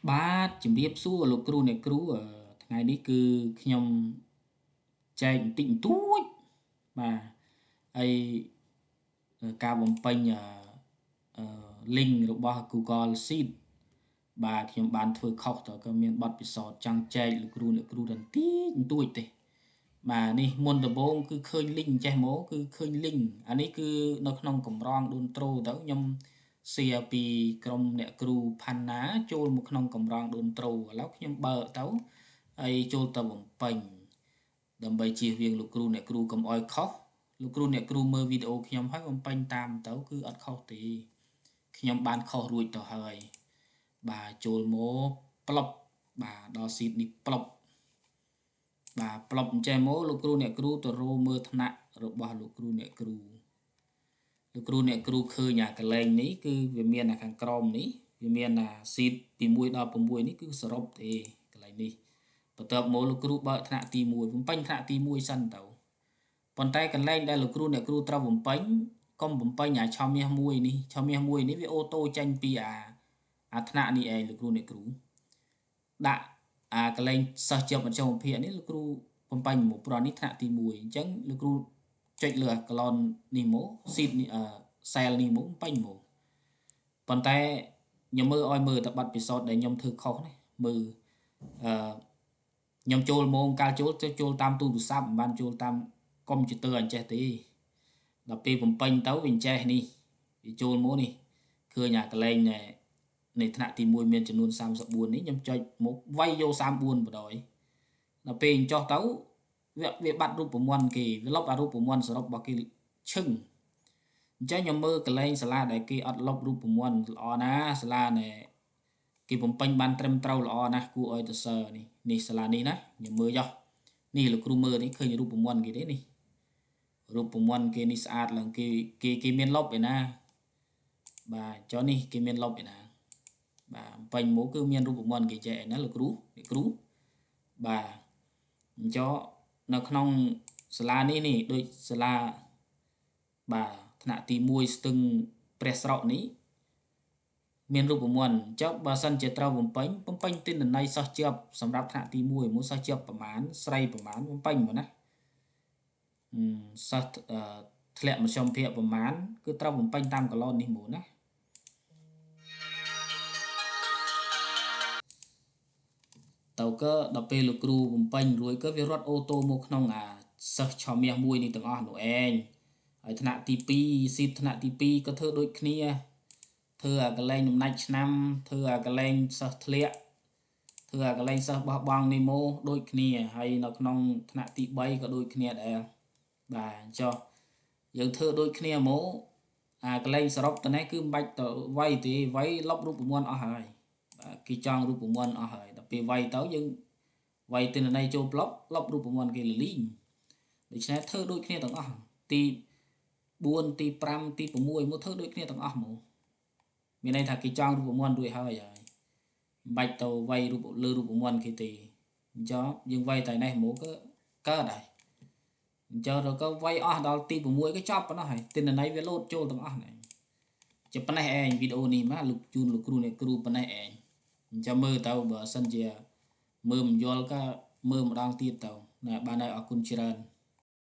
បាទជំរាបសួរលោកគ្រូអ្នកគ្រូថ្ងៃនេះគឺខ្ញុំចែកបន្តិចបន្តួចបាទហើយការបំពេញlink របស់ Google Sheet បាទខ្ញុំបានធ្វើខុសតើក៏មានបទពិសោធន៍ចង់ចែកលោកគ្រូអ្នកគ្រូបន្តិចបន្តួចទេបាទនេះមុនដំបូងគឺឃើញ link ចេះមកគឺឃើញ link អានេះគឺនៅក្នុងកម្រងដូនត្រូទៅខ្ញុំ share ពីក្រុមអ្នកគ្រូផាន់ណាចូលមកក្នុងកម្រងដូនត្រូឥឡូវខ្ញុំបើកទៅហើយចូលទៅបំពេញដើម្បីជៀសវាងលោកគ្រូអ្នកគ្រូកុំអោយខុសលោកគ្រូអ្នកគ្រូមើលវីដេអូខ្ញុំហើយបំពេញតាមទៅគឺអត់ខុសទេខ្ញុំបានខុសរួចទៅហើយបាទចូលមកប្លុបបាទដល់ sheet នេះប្លុបបាទប្លុបអញ្ចឹងមកលោកគ្រូអ្នកគ្រូទៅរោមើលថ្នាក់របស់លោកគ្រូអ្នកគ្រូឃើញអាកលែងនេះគឺវាមានអាខាងក្រោមនេះវាមានអា sheet ពី1ដល់6នេះគឺសរុបទេកន្លែងនេះបន្ទាប់មកលោកគ្រូបើកថ្នាក់ទី1បំពេញថ្នាក់ទី1សិនទៅប៉ុន្តែកន្លែងដែលលោកគ្រូអ្នកគ្រូត្រូវបំពេញកុំបំពេញអាឆមាស1នេះឆមាស1នេះវាអូតូចេញពីអាថ្នាក់នេះឯងលោកគ្រូអ្នកគ្រូដាក់អាកន្លែងសិស្សជាប់មជ្ឈមភាគនេះលោកគ្រូបំពេញមកព្រោះនេះថ្នាក់ទី1អញ្ចឹងលោកគ្រូចុចលើអាកឡននេះមក sheet នេះcell នេះមកពេញមកប៉ុន្តែខ្ញុំមើលតែប័ណ្ណពិសោធន៍ដែលខ្ញុំធ្វើខុសនេះមើលខ្ញុំចូលមកកាលចូលតាមទូរស័ព្ទមិនបានចូលតាមកុំព្យូទ័រអញ្ចេះទេដល់ពេលបំពេញទៅវាចេះនេះវាចូលមកនេះឃើញអាកន្លែងនៃថ្នាក់ទី1មានចំនួន34នេះខ្ញុំចុចមកវាយយក34បដ ாய் ដល់ពេលចុះទៅវាបាត់រូបមន្តគេវាលុបអារូបមន្តសរុបរបស់គេឈឹងអញ្ចឹងខ្ញុំមើលកន្លែងសាលាដែលគេអត់លុបរូបមន្តល្អណាសាលាnàyគេបំពេញបានត្រឹមត្រូវល្អណាស់គួរឲ្យទៅសើនេះសាលានេះណាខ្ញុំមើលចុះនេះលោកគ្រូមើលនេះឃើញរូបមន្តគេទេនេះរូបមន្តគេនេះស្អាតឡើងគេមានលុបឯណាបាទចុះនេះគេមានលុបឯណាបាទបំពេញមកគឺមានរូបមន្តគេចែកឯណាលោកគ្រូបាទអញ្ចឹងនៅក្នុងសាលានេះដូចសាលាបាទថ្នាក់ទី1ស្ទឹងព្រះស្រកនេះមានរូបមន្តចុះបើសិនជាត្រូវបំពេញទិន្នន័យសិស្សជាប់សម្រាប់ថ្នាក់ទី1មួយសិស្សជាប់ប្រមាណស្រីប្រមាណបំពេញមកណាសិស្សធ្លាក់មធ្យមភាគប្រមាណគឺត្រូវបំពេញតាមកឡននេះមកណាទៅក៏ដល់ពេលលោកគ្រូបំពេញរួចក៏វារត់អូតូមកក្នុងអាសិស្សឆមាសមួយនេះទាំងអស់នោះឯងហើយថ្នាក់ទី2ស៊ីតថ្នាក់ទី2ក៏ធ្វើដូចគ្នាធ្វើអាកន្លែងដំណាច់ឆ្នាំធ្វើអាកន្លែងសិស្សធ្លាក់ធ្វើអាកន្លែងសិស្សបោះបង់នេះមកដូចគ្នាហើយនៅក្នុងថ្នាក់ទី3ក៏ដូចគ្នាដែរបាទចុះយើងធ្វើដូចគ្នាមកអាកន្លែងសរុបតនេះគឺមិនបាច់ទៅវាយទេវាយលុបរូបមន្តអស់ហើយបាទគេចង់រូបមន្តអស់ហើយដល់ពេលវាយទៅយើងវាយទិន្នន័យចូលប្លុកលុបរូបមន្តគេលីងដូច្នេះធ្វើដូចគ្នាទាំងអស់ទី4ទី5ទី6មកធ្វើដូចគ្នាទាំងអស់មកមានន័យថាគេចង់រូបមន្តរួចហើយមិនបាច់ទៅវាយលើរូបមន្តគេទេអញ្ចឹងយើងវាយតែនេះមកក៏កើតហើយអញ្ចឹងទៅក៏វាយអស់ដល់ទី6ក៏ចប់ប៉ុណ្ណោះហើយទិន្នន័យវាលោតចូលទាំងអស់ហ្នឹងជាប៉ុណ្ណេះឯងវីដេអូនេះមកលោកជូនលោកគ្រូអ្នកគ្រូប៉ុណ្ណេះឯងអញ្ចឹងមើលទៅបើសិនជាមើលមិនយល់ក៏មើលម្ដងទៀតទៅណាបានហើយអរគុណច្រើន